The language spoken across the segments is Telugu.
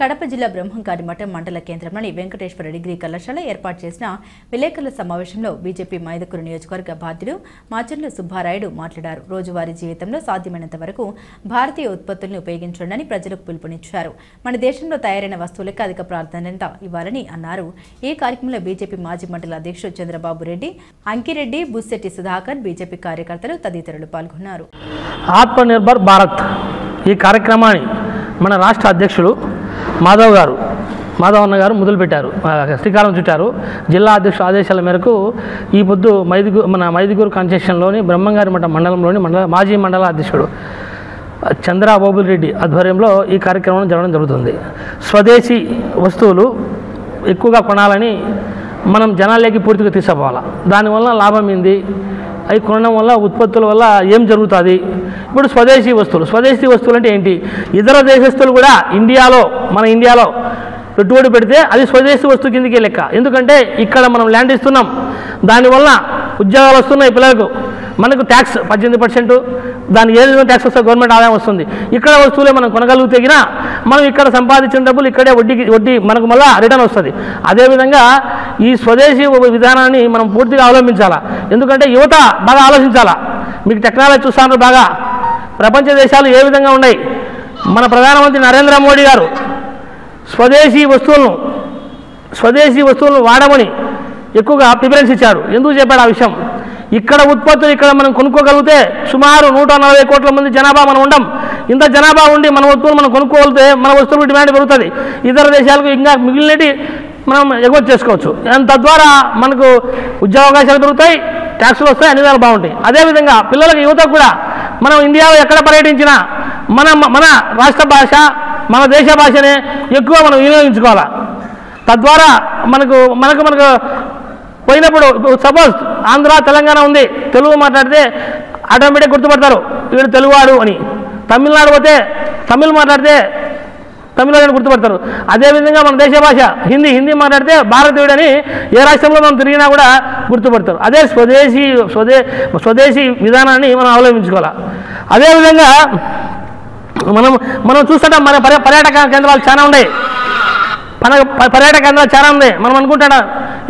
కడప జిల్లా బ్రహ్మంగారి మఠం మండల కేంద్రంలోని వెంకటేశ్వర డిగ్రీ కళాశాల ఏర్పాటు చేసిన విలేకరుల సమావేశంలో బీజేపీ మైదుకూరు నియోజకవర్గ బాధ్యుడు మాచర్ల సుబ్బారాయుడు మాట్లాడారు. రోజువారీ జీవితంలో సాధ్యమైనంత వరకు భారతీయ ఉత్పత్తులను ఉపయోగించండి ప్రజలకు పిలుపునిచ్చారు. మన దేశంలో తయారైన వస్తువులకు అధిక ప్రాధాన్యత ఇవ్వాలని అన్నారు. ఈ కార్యక్రమంలో బీజేపీ మాజీ మండల అధ్యక్షుడు చంద్రబాబు రెడ్డి, అంకిరెడ్డి, బుస్సెట్టి సుధాకర్, బీజేపీ కార్యకర్తలు తదితరులు పాల్గొన్నారు. ఆత్మనిర్భర్ భారత్ ఈ కార్యక్రమాన్ని మన రాష్ట్ర అధ్యక్షుడు మాధవ్ అన్న గారు మొదలుపెట్టారు, శ్రీకారం చుట్టారు. జిల్లా అధ్యక్షుడు ఆదేశాల మేరకు ఈ పొద్దు మన మైదుగూరు కాన్స్టిట్యూషన్లోని బ్రహ్మంగారి మఠం మండలంలోని మాజీ మండల అధ్యక్షుడు చంద్రబాబు రెడ్డి ఆధ్వర్యంలో ఈ కార్యక్రమం జరగడం జరుగుతుంది. స్వదేశీ వస్తువులు ఎక్కువగా కొనాలని మనం జనాలకి పూర్తిగా తీసుకుపోవాలి. దానివల్ల లాభం ఏంది, అవి కొనడం వల్ల ఉత్పత్తుల వల్ల ఏం జరుగుతుంది. ఇప్పుడు స్వదేశీ వస్తువులు అంటే ఏంటి? ఇతర దేశస్తులు కూడా మన ఇండియాలో పెట్టుబడి పెడితే అది స్వదేశీ వస్తువు కిందకే లెక్క. ఎందుకంటే ఇక్కడ మనం ల్యాండ్ ఇస్తున్నాం, దానివల్ల ఉద్యోగాలు వస్తున్నాయి పిల్లలకు, మనకు ట్యాక్స్ 18%, దానికి ఏ విధంగా ట్యాక్స్ వస్తే గవర్నమెంట్ ఆదాయం వస్తుంది. ఇక్కడ వస్తువులే మనం కొనగలిగితేగినా మనం ఇక్కడ సంపాదించిన డబ్బులు ఇక్కడే వడ్డీ మనకు మళ్ళీ రిటర్న్ వస్తుంది. అదేవిధంగా ఈ స్వదేశీ విధానాన్ని మనం పూర్తిగా అవలంబించాలా. ఎందుకంటే యువత బాగా ఆలోచించాలా. మీకు టెక్నాలజీ చూస్తాను బాగా, ప్రపంచ దేశాలు ఏ విధంగా ఉన్నాయి. మన ప్రధానమంత్రి నరేంద్ర మోడీ గారు స్వదేశీ వస్తువులను వాడమని ఎక్కువగా ప్రిఫరెన్స్ ఇచ్చారు. ఎందుకు చెప్పాడు ఆ విషయం? ఇక్కడ ఉత్పత్తులు ఇక్కడ మనం కొనుక్కోగలిగితే సుమారు 140 కోట్ల మంది జనాభా మనం ఉండం. ఇంత జనాభా ఉండి మన వస్తువులు మనం కొనుక్కోగలిగితే మన వస్తువులకు డిమాండ్ పెరుగుతుంది. ఇతర దేశాలకు ఇంకా మిగిలినవి మనం ఎగుమతి చేసుకోవచ్చు. తద్వారా మనకు ఉద్యోగావకాశాలు పెరుగుతాయి, ట్యాక్సులు వస్తాయి, అన్ని విధాలు బాగుంటాయి. అదేవిధంగా పిల్లలకు, యువతకు కూడా మనం ఇండియాలో ఎక్కడ పర్యటించినా మన రాష్ట్ర భాష, మన దేశ భాషనే ఎక్కువ మనం వినియోగించుకోవాలి. తద్వారా మనకు పోయినప్పుడు సపోజ్ ఆంధ్ర, తెలంగాణ ఉంది, తెలుగు మాట్లాడితే ఆటోమేటిక్ గుర్తుపడతారు వీడు తెలుగువాడు అని. తమిళనాడు పోతే తమిళ్ మాట్లాడితే తమిళనాడు గుర్తుపడతారు. అదేవిధంగా మన దేశ భాష హిందీ మాట్లాడితే భారతీయుడని ఏ రాష్ట్రంలో మనం తిరిగినా కూడా గుర్తుపడతారు. అదే స్వదేశీ విధానాన్ని మనం అవలంబించుకోవాలి. అదేవిధంగా మనం చూస్తుంటాం, మన పర్యాటక కేంద్రాలు చాలా ఉన్నాయి. మనం అనుకుంటాడా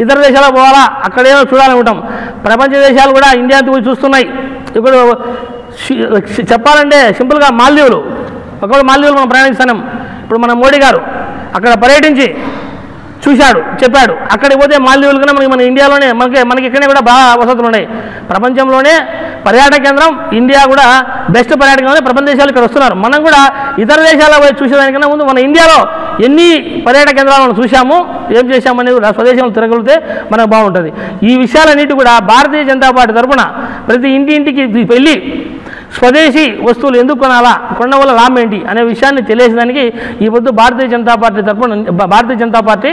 ఇతర దేశాలకు పోవాలా, అక్కడేమో చూడాలనుకుంటాం. ప్రపంచ దేశాలు కూడా ఇండియాకి పోయి చూస్తున్నాయి. ఇప్పుడు చెప్పాలంటే సింపుల్గా మాల్దీవులు మనం ప్రయాణిస్తున్నాం. ఇప్పుడు మన మోడీ గారు అక్కడ పర్యటించి చూశాడు, చెప్పాడు. అక్కడికి పోతే మాల్దీవులు కన్నా మన ఇండియాలోనే మనకి ఇక్కడే కూడా బాగా వసతులు ఉన్నాయి. ప్రపంచంలోనే పర్యాటక కేంద్రం ఇండియా కూడా బెస్ట్ పర్యాటక కేంద్రం. ప్రపంచ దేశాలు ఇక్కడ వస్తున్నారు. మనం కూడా ఇతర దేశాల్లో పోయి చూసేదానికన్నా ముందు మన ఇండియాలో ఎన్ని పర్యాటక కేంద్రాలు మనం చూసాము, ఏం చేశామనేది కూడా స్వదేశంలో తిరగలిగితే మనకు బాగుంటుంది. ఈ విషయాలన్నిటి కూడా భారతీయ జనతా పార్టీ తరఫున ప్రతి ఇంటింటికి వెళ్ళి స్వదేశీ వస్తువులు ఎందుకు కొనడం వల్ల లాభం ఏంటి అనే విషయాన్ని తెలియజేయడానికి ఈ పొద్దు భారతీయ జనతా పార్టీ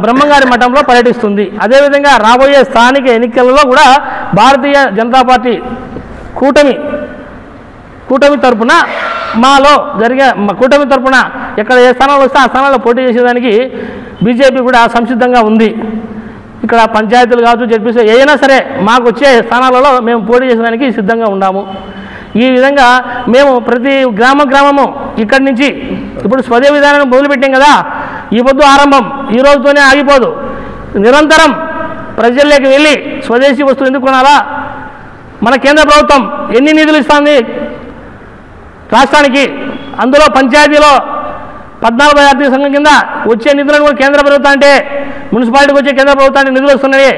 బ్రహ్మంగారి మఠంలో పర్యటిస్తుంది. అదేవిధంగా రాబోయే స్థానిక ఎన్నికలలో కూడా భారతీయ జనతా పార్టీ కూటమి తరఫున కూటమి తరఫున ఎక్కడ ఏ స్థానాలు వస్తే ఆ స్థానాల్లో పోటీ చేసేదానికి బీజేపీ కూడా సంసిద్ధంగా ఉంది. ఇక్కడ పంచాయతీలు కావచ్చు, జడ్పీసీ ఏదైనా సరే మాకు వచ్చే స్థానాలలో మేము పోటీ చేసేదానికి సిద్ధంగా ఉన్నాము. ఈ విధంగా మేము ప్రతి గ్రామము ఇక్కడి నుంచి ఇప్పుడు స్వదేశీ విధానాన్ని మొదలుపెట్టాం కదా, ఈ పొద్దు ఆరంభం, ఈ రోజుతోనే ఆగిపోదు. నిరంతరం ప్రజల్లోకి వెళ్ళి స్వదేశీ వస్తువులు ఎందుకు కొనాలా, మన కేంద్ర ప్రభుత్వం ఎన్ని నిధులు ఇస్తుంది రాష్ట్రానికి, అందులో పంచాయతీలో 14 ఆర్థిక సంఘం కింద వచ్చే నిధులను కూడా కేంద్ర ప్రభుత్వం అంటే మున్సిపాలిటీకి వచ్చే కేంద్ర ప్రభుత్వానికి నిధులు వస్తున్నాయి.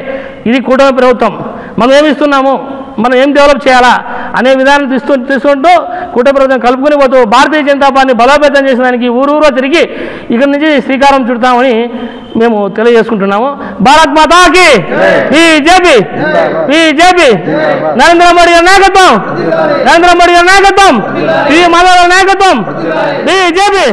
ఇది కూటమి ప్రభుత్వం. మనం ఏమి ఇస్తున్నాము, మనం ఏం డెవలప్ చేయాలా అనే విధానం తీసుకుంటూ కూటమి ప్రభుత్వం కలుపుకొని పోతూ భారతీయ జనతా పార్టీని బలోపేతం చేసేదానికి ఊరూరో తిరిగి ఇక్కడి నుంచి శ్రీకారం చుడతామని మేము తెలియజేసుకుంటున్నాము. భారత్ మాతాకి బీజేపీ నరేంద్ర మోడీ గారి నాయకత్వం, ఈ మాధవ్ నాయకత్వం, బీజేపీ.